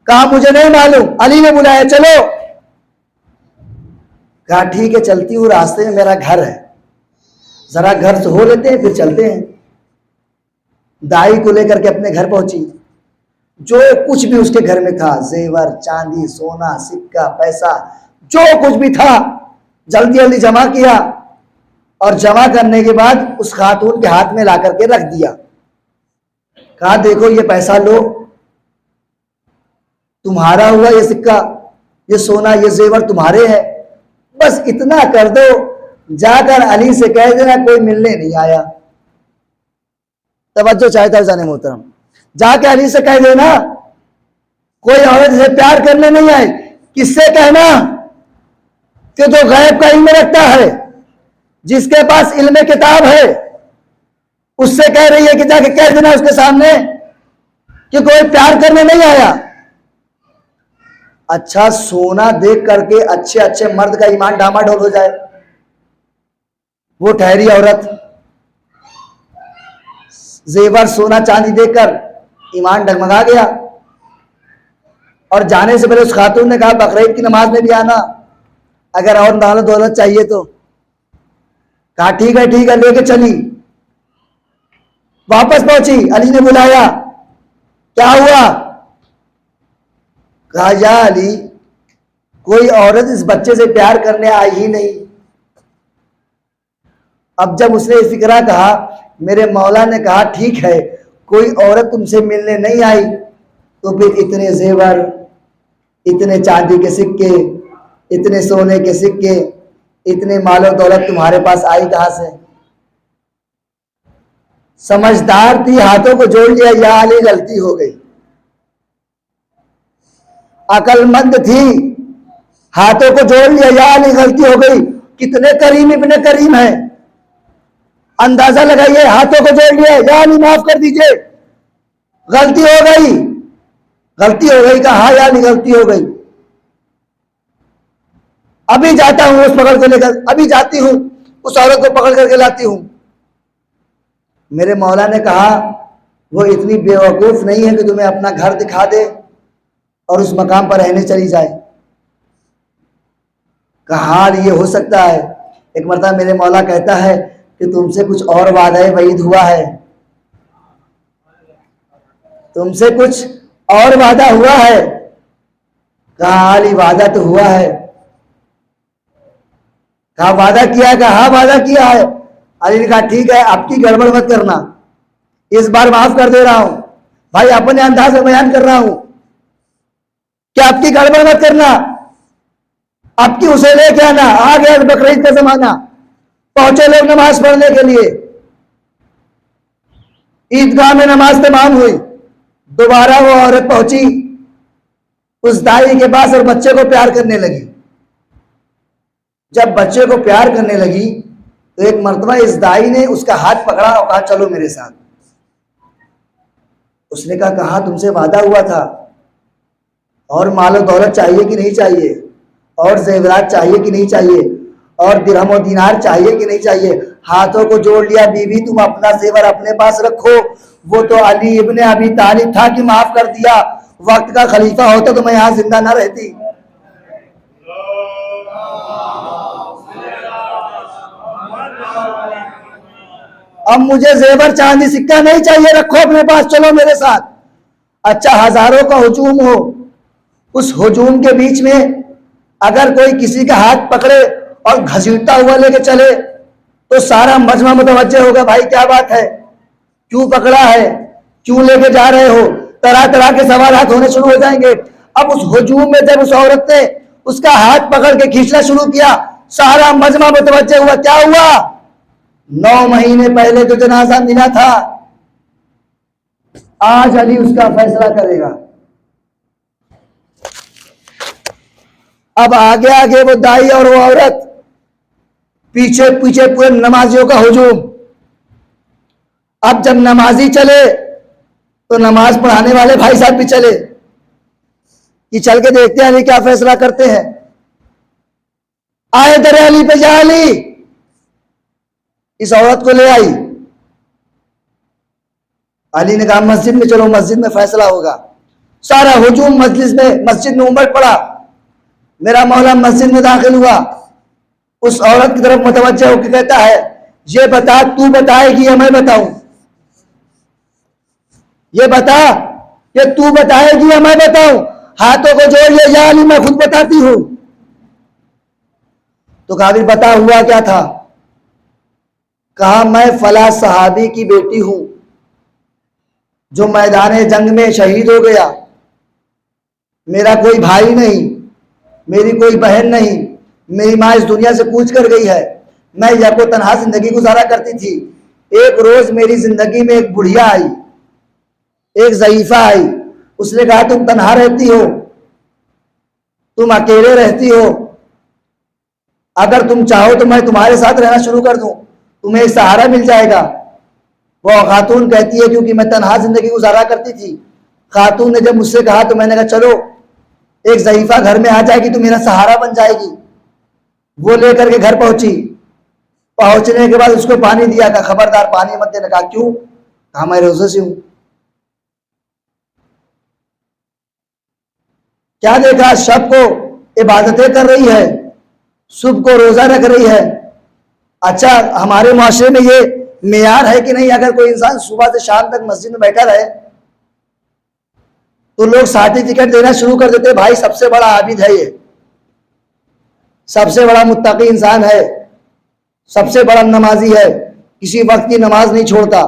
कहा मुझे नहीं मालूम, अली ने बुलाया, चलो। कहा ठीक है चलती हूँ, रास्ते में मेरा घर है, जरा घर से हो लेते हैं फिर चलते हैं। दाई को लेकर के अपने घर पहुंची। जो कुछ भी उसके घर में था, जेवर, चांदी, सोना, सिक्का, पैसा, जो कुछ भी था, जल्दी जल्दी जमा किया और जमा करने के बाद उस खातून के हाथ में ला करके रख दिया। कहा देखो ये पैसा लो, तुम्हारा हुआ, ये सिक्का, ये सोना, ये जेवर तुम्हारे हैं, बस इतना कर दो, जाकर अली से कह देना कोई मिलने नहीं आया। तवज्जो चाहता है जाने मोहतरम, जाके अली से कह देना कोई औरत से प्यार करने नहीं आई। किससे कहना? कि जो गैब का इल्म रखता है, जिसके पास इल्म किताब है, उससे कह रही है कि जाके कह देना उसके सामने कि कोई प्यार करने नहीं आया। अच्छा सोना देख करके अच्छे अच्छे मर्द का ईमान डामाडोल हो जाए। वो ठहरी औरत जेवर, सोना, चांदी देखकर ईमान डगमगा गया और जाने से पहले उस खातून ने कहा बकरीद की नमाज में भी आना, अगर और दान दौलत चाहिए तो। कहा ठीक है लेके चली। वापस पहुंची, अली ने बुलाया, क्या हुआ? कहा या अली, कोई औरत इस बच्चे से प्यार करने आई ही नहीं। अब जब उसने फिक्रा कहा, मेरे मौला ने कहा ठीक है कोई औरत तुमसे मिलने नहीं आई, तो फिर इतने जेवर, इतने चांदी के सिक्के, इतने सोने के सिक्के, इतने मालो दौलत तुम्हारे पास आई कहां से? समझदार थी, हाथों को जोड़ लिया, या अली गलती हो गई। अकलमंद थी, हाथों को जोड़ लिया, या अली गलती हो गई। कितने करीम इब्ने करीम है, अंदाजा लगाइए, हाथों को जोड़ लिया, या अली माफ कर दीजिए, गलती हो गई। गलती हो गई कहा हाँ या अली गलती हो गई, अभी जाता हूं उस पकड़ को लेकर, अभी जाती हूं उस औरत को पकड़ करके लाती हूं। मेरे मौला ने कहा वो इतनी बेवकूफ नहीं है कि तुम्हें अपना घर दिखा दे और उस मकाम पर रहने चली जाए। कहा ये हो सकता है। एक मरतबा मेरे मौला कहता है कि तुमसे कुछ और वादा वईद हुआ है, तुमसे कुछ और वादा हुआ है। कहा अली वादा तो हुआ है। कहा वादा किया? कहा हाँ वादा किया है। अली ने कहा ठीक है आपकी गड़बड़ मत करना, इस बार माफ कर दे रहा हूं। भाई अपने अंदाज में बयान कर रहा हूं कि आपकी गड़बड़ मत करना, आपकी उसे लेके आना। आ गया बकरीद का जमाना, पहुंचे लोग नमाज पढ़ने के लिए, ईदगाह में नमाज तमाम हुई, दोबारा वो औरत पहुंची उस दाई के पास और बच्चे को प्यार करने लगी। जब बच्चे को प्यार करने लगी तो एक मर्तबा इस दाई ने उसका हाथ पकड़ा और कहा चलो मेरे साथ। उसने कहा तुमसे वादा हुआ था, और मालो दौलत चाहिए कि नहीं चाहिए, और जेवरात चाहिए कि नहीं चाहिए, और दिरहम और दीनार चाहिए कि नहीं चाहिए। हाथों को जोड़ लिया, बीवी तुम अपना जेवर अपने पास रखो, वो तो अली इब्ने अबी तालिब था कि माफ कर दिया, वक्त का खलीफा होता तो मैं यहां जिंदा ना रहती। अब मुझे जेवर चांदी सिक्का नहीं चाहिए, रखो अपने पास, चलो मेरे साथ। अच्छा हजारों का हुजूम हो, उस हुजूम के बीच में अगर कोई किसी का हाथ पकड़े और घसीटता हुआ लेके चले तो सारा मजमा मुतवज्जे होगा, भाई क्या बात है, क्यों पकड़ा है, क्यों लेके जा रहे हो, तरह तरह के सवालात होने शुरू हो जाएंगे। अब उस हुजूम में जब उस औरत ने उसका हाथ पकड़ के खींचना शुरू किया, सारा मजमा मुतवज्जे हुआ। क्या हुआ? 9 महीने पहले जो जनाजा मिला था, आज अली उसका फैसला करेगा। अब आगे आगे वो दाई और वो औरत, पीछे पीछे पूरे नमाजियों का हुजूम। अब जब नमाजी चले तो नमाज पढ़ाने वाले भाई साहब भी चले कि चल के देखते हैं अली क्या फैसला करते हैं। आए दर अली पे जा अली, इस औरत को ले आई। अली ने कहा मस्जिद में चलो, मस्जिद में फैसला होगा। सारा हुजूम मस्जिद में उमड़ पड़ा। मेरा मौला मस्जिद में दाखिल हुआ, उस औरत की तरफ मुतवज्जह होकर कहता है ये बता, तू बताएगी या मैं बताऊं? ये बता कि तू बताएगी या मैं बताऊं? हाथों को जोड़ लिया, या अली मैं खुद बताती हूं। तो कहा भी बता हुआ क्या था? कहा मैं फला सहाबी की बेटी हूं जो मैदान जंग में शहीद हो गया। मेरा कोई भाई नहीं, मेरी कोई बहन नहीं, मेरी माँ इस दुनिया से कूच कर गई है। मैं यको तनहा जिंदगी गुजारा करती थी। एक रोज मेरी जिंदगी में एक बुढ़िया आई, एक ज़ईफा आई। उसने कहा तुम तनहा रहती हो, तुम अकेले रहती हो, अगर तुम चाहो तो मैं तुम्हारे साथ रहना शुरू कर दूं, तुम्हें एक सहारा मिल जाएगा। वो खातून कहती है क्योंकि मैं तनहा जिंदगी गुजारा करती थी। खातून ने जब मुझसे कहा तो मैंने कहा चलो, एक ज़ईफा घर में आ जाएगी तो मेरा सहारा बन जाएगी। वो लेकर के घर पहुंची। पहुंचने के बाद उसको पानी दिया, कहा खबरदार पानी मत देना। कहा क्यों? कहा मैं रोजे से हूं। क्या देखा? शब को इबादतें कर रही है, सुबह को रोजा रख रही है। अच्छा, हमारे माशरे में ये मेयार है कि नहीं? अगर कोई इंसान सुबह से शाम तक मस्जिद में बैठा रहे तो लोग सर्टिफिकेट देना शुरू कर देते, भाई सबसे बड़ा आबिद है, ये सबसे बड़ा मुत्तकी इंसान है, सबसे बड़ा नमाजी है, किसी वक्त की नमाज नहीं छोड़ता।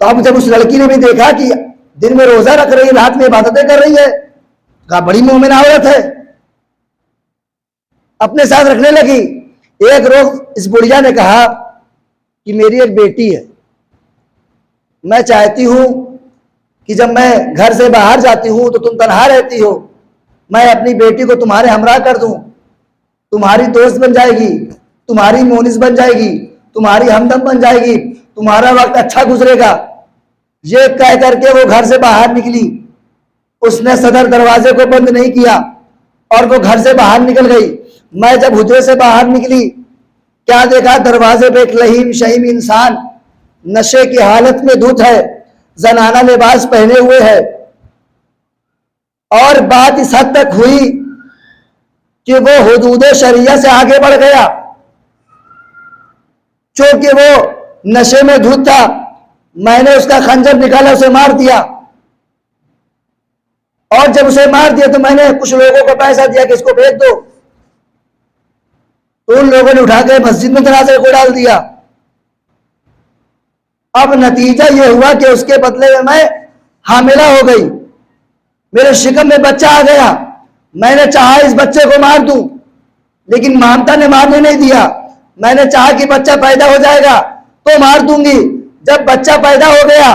तो अब जब उस लड़की ने भी देखा कि दिन में रोजा रख रही है, रात में इबादतें कर रही है, कहा बड़ी मोमिन औरत है, अपने साथ रखने लगी। एक रोज इस बुढ़िया ने कहा कि मेरी एक बेटी है, मैं चाहती हूं कि जब मैं घर से बाहर जाती हूं तो तुम तनहा रहती हो, मैं अपनी बेटी को तुम्हारे हमरा कर दूं, तुम्हारी दोस्त बन जाएगी, तुम्हारी मोनिस बन जाएगी, तुम्हारी हमदम बन जाएगी, तुम्हारा वक्त अच्छा गुजरेगा। ये कह करके वो घर से बाहर निकली। उसने सदर दरवाजे को बंद नहीं किया और वो घर से बाहर निकल गई। मैं जब हुजरे से बाहर निकली, क्या देखा? दरवाजे पे एक लहीम शहीम इंसान नशे की हालत में धुत है, जनाना लिबास पहने हुए है। और बात इस हद तक हुई कि वो हुदूद शरिया से आगे बढ़ गया। चूंकि वो नशे में धुत था, मैंने उसका खंजर निकाला, उसे मार दिया। और जब उसे मार दिया तो मैंने कुछ लोगों को पैसा दिया कि इसको भेज दो। तो उन लोगों ने उठा के मस्जिद में जनाजे को डाल दिया। अब नतीजा यह हुआ कि उसके बदले में मैं हामिला हो गई, मेरे शिकम में बच्चा आ गया। मैंने चाहा इस बच्चे को मार दूं, लेकिन ममता ने मारने नहीं दिया। मैंने चाहा कि बच्चा पैदा हो जाएगा तो मार दूंगी। जब बच्चा पैदा हो गया,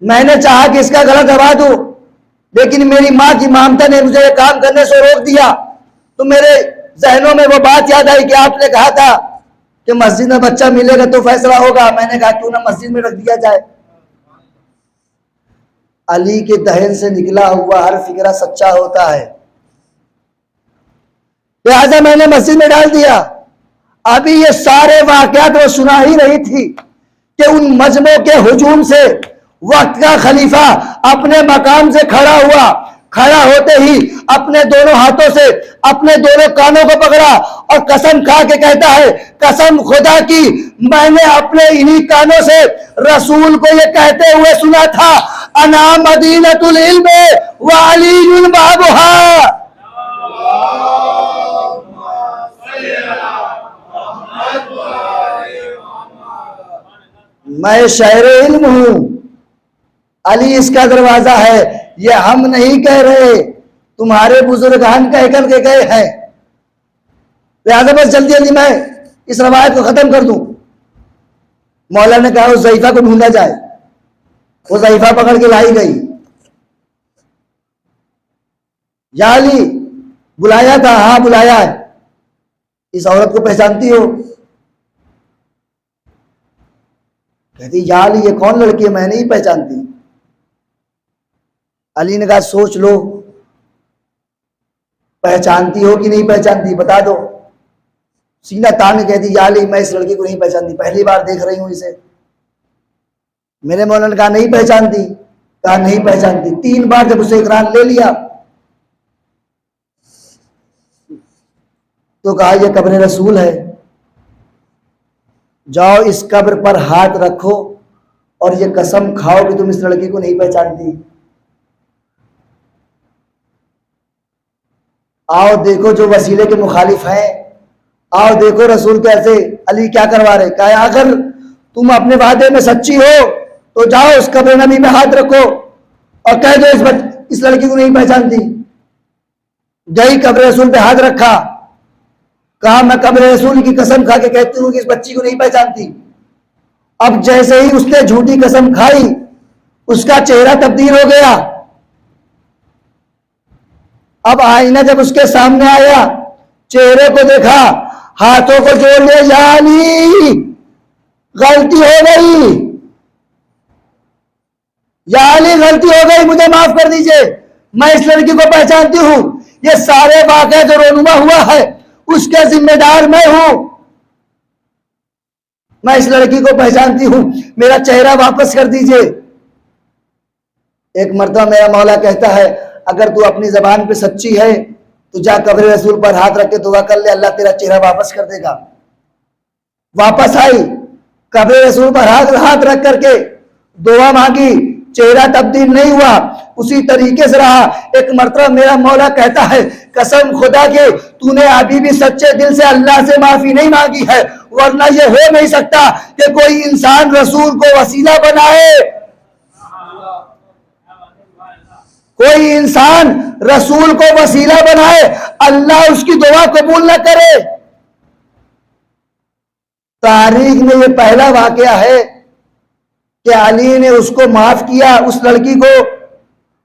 मैंने चाहा कि इसका गला दबा दूं, लेकिन मेरी माँ की ममता ने मुझे काम करने से रोक दिया। तो मेरे जहनों में वो बात याद आई कि आपने कहा था कि मस्जिद में बच्चा मिलेगा तो फैसला होगा। मैंने कहा क्यों ना मस्जिद में रख दिया जाए। अली के दहन से निकला हुआ हर फिक्रा सच्चा होता है, लिहाजा मैंने मस्जिद में डाल दिया। अभी ये सारे वाकयात वो सुना ही रही थी कि उन मजमों के हुजूम से वक्त का खलीफा अपने मकाम से खड़ा हुआ। खड़ा होते ही अपने दोनों हाथों से अपने दोनों कानों को पकड़ा और कसम खा के कहता है, कसम खुदा की, मैंने अपने इन्हीं कानों से रसूल को ये कहते हुए सुना था, अना मदीनतुल इल्म व अलीयुल बाबुहा। मैं शहर इल्म हूं, अली इसका दरवाजा है। ये हम नहीं कह रहे, तुम्हारे बुजुर्गान कह कर के गए हैं। लिहाजा बस जल्दी जल्दी मैं इस रवायत को खत्म कर दूं। मौला ने कहा उस ज़ईफा को ढूंढा जाए। वो ज़ईफा पकड़ के लाई गई। या अली, बुलाया था? हाँ बुलाया है। इस औरत को पहचानती हो? कहती या अली, ये कौन लड़की है? मैं नहीं पहचानती। अली ने कहा सोच लो, पहचानती हो कि नहीं पहचानती, बता दो। सीना तान के कहती या अली, मैं इस लड़की को नहीं पहचानती, पहली बार देख रही हूं इसे। मेरे मौला ने कहा नहीं पहचानती? कहा नहीं पहचानती। 3 बार जब उसे इकरार ले लिया तो कहा यह कब्र रसूल है, जाओ इस कब्र पर हाथ रखो और ये कसम खाओ कि तुम इस लड़की को नहीं पहचानती। आओ देखो जो वसीले के मुखालिफ हैं, आओ देखो रसूल कैसे अली क्या करवा रहे। कहा अगर तुम अपने वादे में सच्ची हो तो जाओ उस कब्र नबी में हाथ रखो और कह दो इस लड़की को नहीं पहचानती। गई कब्र रसूल पे हाथ रखा, कहा मैं कब्र रसूल की कसम खा के कहती हूँ कि इस बच्ची को नहीं पहचानती। अब जैसे ही उसने झूठी कसम खाई उसका चेहरा तब्दील हो गया। अब आईना जब उसके सामने आया, चेहरे को देखा, हाथों को जोड़ लिया, या अली गलती हो गई, या अली गलती हो गई, मुझे माफ कर दीजिए, मैं इस लड़की को पहचानती हूं, ये सारे वाक़या जो रोनुमा हुआ है उसके जिम्मेदार मैं हूं, मैं इस लड़की को पहचानती हूं, मेरा चेहरा वापस कर दीजिए। एक मर्तबा मेरा मौला कहता है अगर तू अपनी जबान पे सच्ची है तो जा कब्र रसूल पर हाथ रख के दुआ कर ले, अल्लाह तेरा चेहरा वापस कर देगा। वापस आई, कब्र रसूल पर हाथ रख करके दुआ मांगी, चेहरा तब्दील नहीं हुआ, उसी तरीके से रहा। एक मर्तबा मेरा मौला कहता है कसम खुदा के तूने अभी भी सच्चे दिल से अल्लाह से माफी नहीं मांगी है, वरना ये हो नहीं सकता कि कोई इंसान रसूल को वसीला बनाए, कोई इंसान रसूल को वसीला बनाए, अल्लाह उसकी दुआ कबूल न करे। तारीख में ये पहला वाकया है कि अली ने उसको माफ किया उस लड़की को,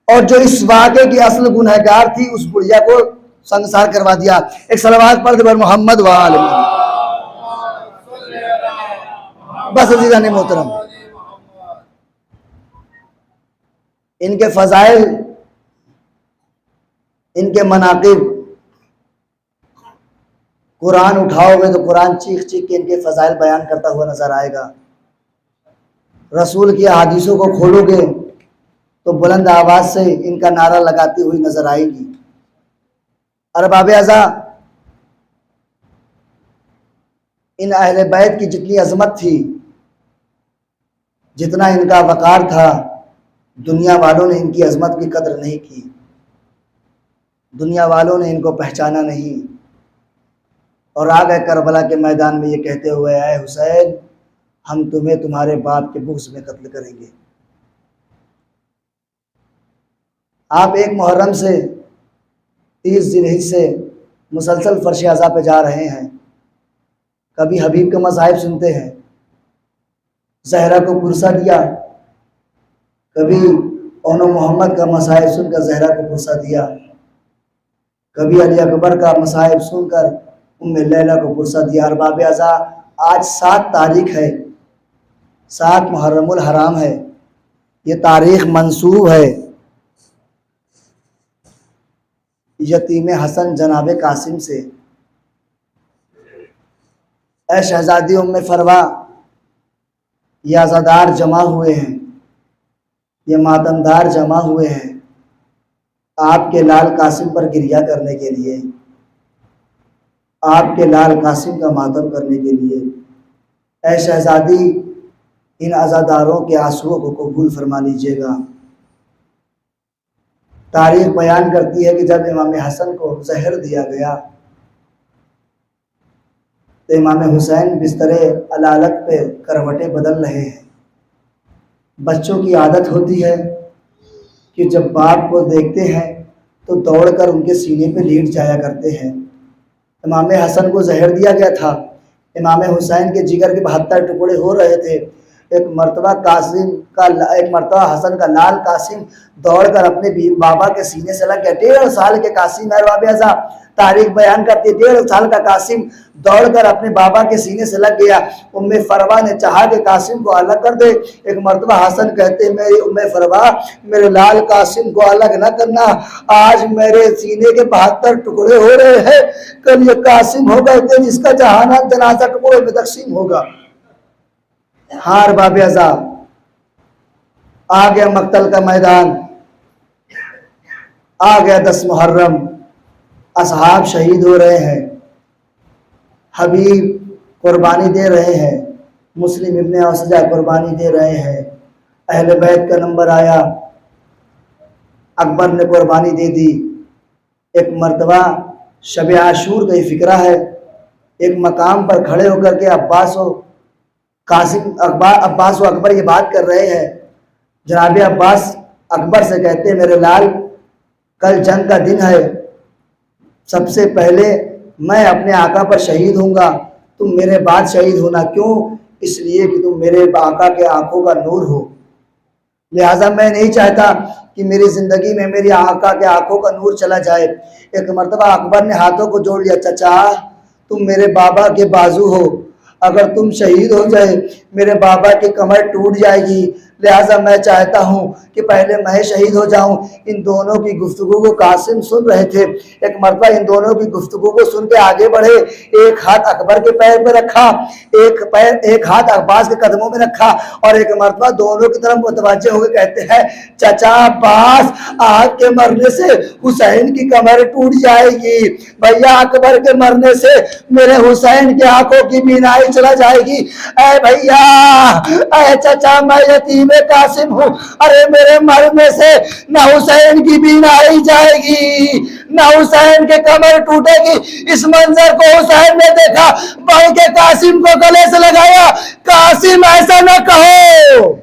और जो इस वाक़े की असल गुनहगार थी उस बुढ़िया को संसार करवा दिया। एक सलवात पढ़ दे मोहम्मद वाले। बस अजीज़ा ने मोहतरम, इनके फजाइल, इनके मनाकिब, कुरान उठाओगे तो कुरान चीख चीख के इनके फजाइल बयान करता हुआ नजर आएगा। रसूल की हदीसों को खोलोगे तो बुलंद आवाज से इनका नारा लगाती हुई नजर आएगी। अरबाब अज़ा, इन अहले बैत की जितनी अजमत थी, जितना इनका वक़ार था, दुनिया वालों ने इनकी अजमत की कदर नहीं की, दुनिया वालों ने इनको पहचाना नहीं, और आ गए करबला के मैदान में ये कहते हुए, आए हुसैन हम तुम्हें तुम्हारे बाप के बुग़्ज़ में कत्ल करेंगे। आप 1 मुहर्रम से 30 ज़िलहिज से मुसलसल फर्श अज़ा पे जा रहे हैं, कभी हबीब का मज़ाहिब सुनते हैं, ज़हरा को पुरसा दिया, कभी ओनो मोहम्मद का मसाहिब सुनकर ज़हरा को पुरसा दिया, कभी अली अकबर का मसाहिब सुनकर उम्मे लैला को पुरसा दिया। अरबाब अज़ा, आज 7 तारीख है, 7 मुहर्रमुल हराम है, ये तारीख मंसूब है यतीम हसन जनाब कासिम से। ऐ शहजादी उम्मे फरवा, ये आज़ादार जमा हुए हैं, ये मातमदार जमा हुए हैं आपके लाल कासिम पर गिरिया करने के लिए, आपके लाल कासिम का मातम करने के लिए। ऐ शहजादी, इन आज़ादारों के आंसुओं को कबूल फरमा लीजिएगा। तारीख बयान करती है कि जब इमाम हसन को जहर दिया गया तो इमाम हुसैन बिस्तरे अलालत पे करवटें बदल रहे हैं। बच्चों की आदत होती है कि जब बाप को देखते हैं तो दौड़कर उनके सीने पे लेट जाया करते हैं। इमाम हसन को जहर दिया गया था, इमाम हुसैन के जिगर के 72 टुकड़े हो रहे थे। एक मरतबा हसन का लाल कासिम दौड़कर अपने बाबा के सीने से लग गया। 1.5 साल के कासिम, अरबाब तारीख बयान करती है, 1.5 साल का कासिम दौड़कर अपने बाबा के सीने से लग गया। उम्मे फरवा ने चाहा कि कासिम को अलग कर दे। एक मरतबा हसन कहते हैं, मेरी उम्मे फरवा, मेरे लाल कासिम को अलग न करना, आज मेरे सीने के 72 टुकड़े हो रहे हैं, कल ये कासिम होगा जिसका जहाना जनाजा टुकड़ों में तकसीम होगा। हाँ अरबाब अज़ा, आ गया मक्तल का मैदान, आ गया 10 मुहर्रम, असहाब शहीद हो रहे हैं, हबीब कुर्बानी दे रहे हैं, मुस्लिम इब्ने औसजा कुर्बानी दे रहे हैं, अहले बैत का नंबर आया, अकबर ने कुर्बानी दे दी। एक मर्तबा शब आशूर का ये फिक्रा है। एक मकाम पर खड़े होकर के अब्बास व अकबर ये बात कर रहे हैं। जनाब अब्बास अकबर से कहते हैं, मेरे लाल कल जंग का दिन है, सबसे पहले मैं अपने आका पर शहीद होऊंगा, तुम मेरे बाद शहीद होना। क्यों? इसलिए कि तुम मेरे आका के आंखों का नूर हो। लिहाजा मैं नहीं चाहता कि मेरी जिंदगी में मेरी आका के आंखों का नूर चला जाए। एक मर्तबा अकबर ने हाथों को जोड़ लिया, चचा तुम मेरे बाबा के बाजू हो, अगर तुम शहीद हो जाए मेरे बाबा की कमर टूट जाएगी, लिहाजा मैं चाहता हूँ कि पहले मैं शहीद हो जाऊं। इन दोनों की गुफ्तगू को कासिम सुन रहे थे। एक मरतबा इन दोनों की गुफ्तगू को सुन के आगे बढ़े, एक हाथ अकबर के पैर पे रखा, एक हाथ अब्बास के कदमों में रखा और एक मरतबा दोनों की तरफ मुतवज्जे होकर कहते हैं, चचा अब्बास आग के मरने से हुसैन की कमर टूट जाएगी, भैया अकबर के मरने से मेरे हुसैन की आंखों की बीनाई चला जाएगी। ऐ भैया, ऐ चचा, मैं यतीम कासिम हूँ, अरे मेरे मरने से ना हुसैन की बीनाई जाएगी ना हुसैन के कमर टूटेगी। इस मंजर को हुसैन ने देखा, बढ़ के कासिम को गले से लगाया, कासिम ऐसा ना कहो,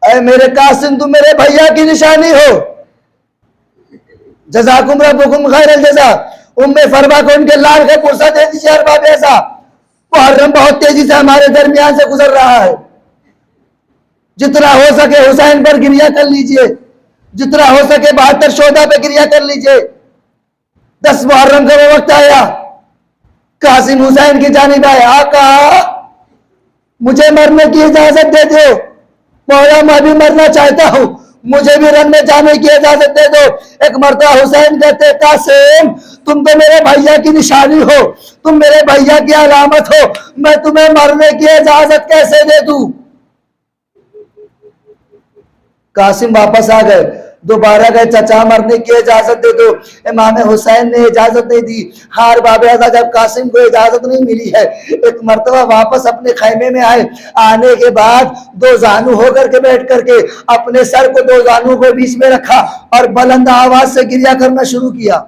ऐ मेरे कासिम तुम मेरे भैया की निशानी हो। जज़ाकुम रब्बुकुम खैरल जज़ा। उम्मे फरवा को उनके लाल का पुरसा दे दीजिए। अरबाब ऐसा मुहर्रम बहुत तेजी से हमारे दरमियान से गुजर रहा है, जितना हो सके हुसैन पर गिरिया कर लीजिए, जितना हो सके 72 शोधा पे गिरिया कर लीजिए। 10 मुहर्रम का वो वक्त आया, कासिम हुसैन की जानिब आए, आका मुझे मरने की इजाजत दे दो, मौला मैं भी मरना चाहता हूं, मुझे भी रन में जाने की इजाजत दे दो। एक मर्तबा हुसैन कहते, कासिम तुम तो मेरे भैया की निशानी हो, तुम मेरे भैया की अलामत हो, मैं तुम्हें मरने की इजाजत कैसे दे दूं। कासिम वापस आ गए, दोबारा गए, चचा मरने की इजाजत दे दो। इमाम हुसैन ने इजाजत नहीं दी। हार बाबे जब कासिम को इजाजत नहीं मिली है, एक मर्तबा वापस अपने खैमे में आए। आने के बाद 2 जानू होकर के बैठ करके अपने सर को 2 जानू को बीच में रखा और बुलंद आवाज से गिरिया करना शुरू किया।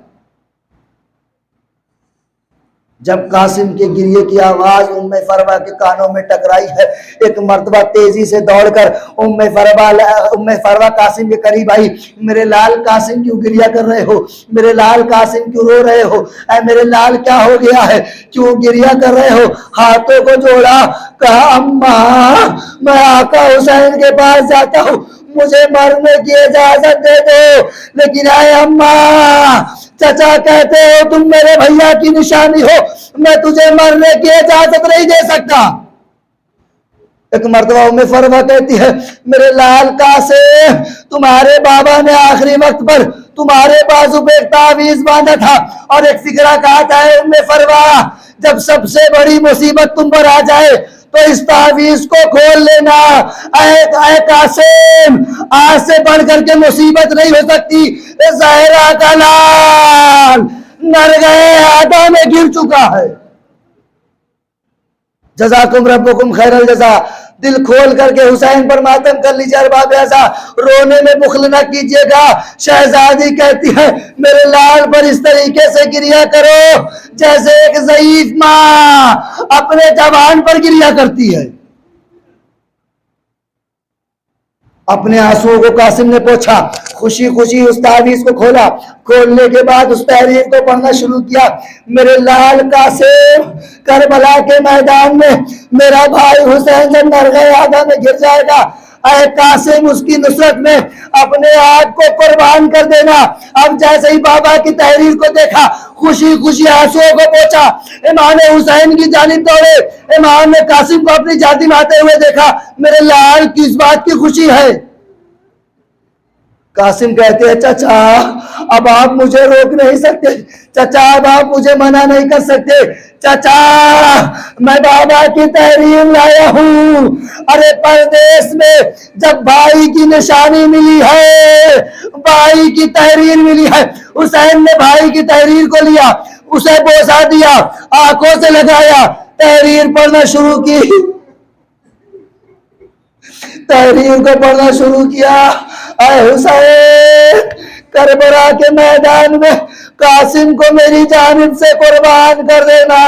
जब कासिम के गिरिए की आवाज उम्मे फरवा के कानों में टकराई है, एक मर्तबा तेजी से दौड़कर उम्मे फरवा कासिम के करीब आई। मेरे लाल कासिम क्यों गिरिया कर रहे हो, मेरे लाल कासिम क्यों रो रहे हो, ऐ मेरे लाल क्या हो गया है, क्यों गिरिया कर रहे हो। हाथों को जोड़ा, कहा अम्मा मैं आका हुसैन के पास जाता हूँ, मुझे मरने की इजाजत दे दो। लेकिन आए अम्मा, चचा कहते हो तुम मेरे भैया की निशानी हो, मैं तुझे मरने की इजाजत नहीं दे सकता। एक मर्तबा उम्मे फरवा कहती है, मेरे लाल कासिम तुम्हारे बाबा ने आखिरी वक्त पर तुम्हारे बाजू पे एक तावीज बांधा था और एक फिक्रा कहा था, उम्मे फरवा जब सबसे बड़ी मुसीबत तुम पर आ जाए तो इस तावीज को खोल लेना। ऐ कासिम आज से बढ़ करके मुसीबत नहीं हो सकती, ज़हरा का लाल नरगे आदा में गिर चुका है। जज़ाकुम रब्बुकुम खैरल जज़ा। दिल खोल करके हुसैन पर मातम कर लीजिए। अरबाब ऐसा रोने में बुखल न कीजिएगा। शहजादी कहती है, मेरे लाल पर इस तरीके से गिरिया करो जैसे एक ज़ईफ माँ अपने जवान पर गिरिया करती है। अपने आंसुओं को कासिम ने पोंछा, खुशी खुशी उस तावीज को खोला, खोलने के बाद उस तहरीर को पढ़ना शुरू किया। मेरे लाल कासिम, करबला के मैदान में मेरा भाई हुसैन जब नरगे आगा में गिर जाएगा, ऐ कासिम उसकी नुसरत में अपने आप को कुर्बान कर देना। अब जैसे ही बाबा की तहरीर को देखा, खुशी खुशी आंसुओं को पोंछा, इमाम हुसैन की जानिब दौड़े। इमाम ने कासिम को अपनी जाति में आते हुए देखा, मेरे लाल किस बात की खुशी है। कासिम कहते हैं, चचा अब आप मुझे रोक नहीं सकते, चचा अब आप मुझे मना नहीं कर सकते, चचा मैं बाबा की तहरीर लाया हूँ। अरे परदेश में जब भाई की निशानी मिली है, भाई की तहरीर मिली है, हुसैन ने भाई की तहरीर को लिया, उसे बोसा दिया, आंखों से लगाया, तहरीर पढ़ना शुरू की, तहरीर को पढ़ना शुरू किया। ऐ हुसैन, करबला के मैदान में कासिम को मेरी जानिब से कुर्बान कर देना।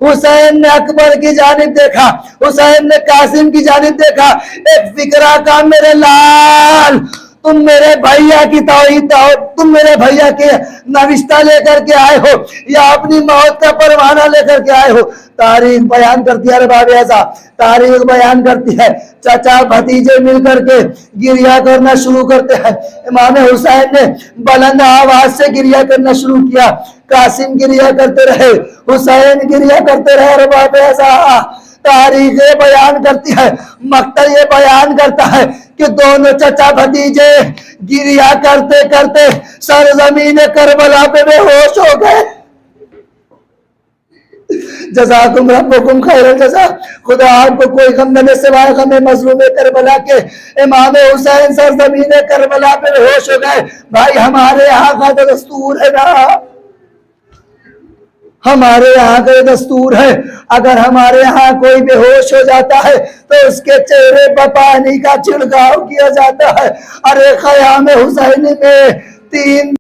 हुसैन ने अकबर की जानिब देखा, हुसैन ने कासिम की जानिब देखा। एक फिक्रा का, मेरे लाल तुम मेरे भैया की तौहीद, तुम मेरे भैया के नविश्ता लेकर के आए हो या अपनी मौत का परवाना लेकर के आए हो। तारीख बयान करती है बाबे ऐसा, तारीख बयान करती है चाचा भतीजे मिलकर के गिरिया करना शुरू करते हैं। इमाम हुसैन ने बुलंद आवाज से गिरिया करना शुरू किया। कासिम गिरिया करते रहे, हुसैन गिरिया करते रहे। बाबे ऐसा तारीख बयान करती है, मक्तल ये बयान करता है कि दोनों चचा भतीजे गिरिया करते करते सरजमीन करबला पे बेहोश हो गए। जज़ाकुम रब्बुकुम खैरल जज़ा। खुदा आपको कोई गम न दे सिवाय गम मज़लूम करबला के। इमाम हुसैन सरजमीन करबला पे बेहोश हो गए। भाई हमारे यहाँ का तो दस्तूर है ना, हमारे यहाँ का दस्तूर है, अगर हमारे यहाँ कोई बेहोश हो जाता है तो उसके चेहरे पर पानी का छिड़काव किया जाता है। अरे ख़याम हुसैनी में 3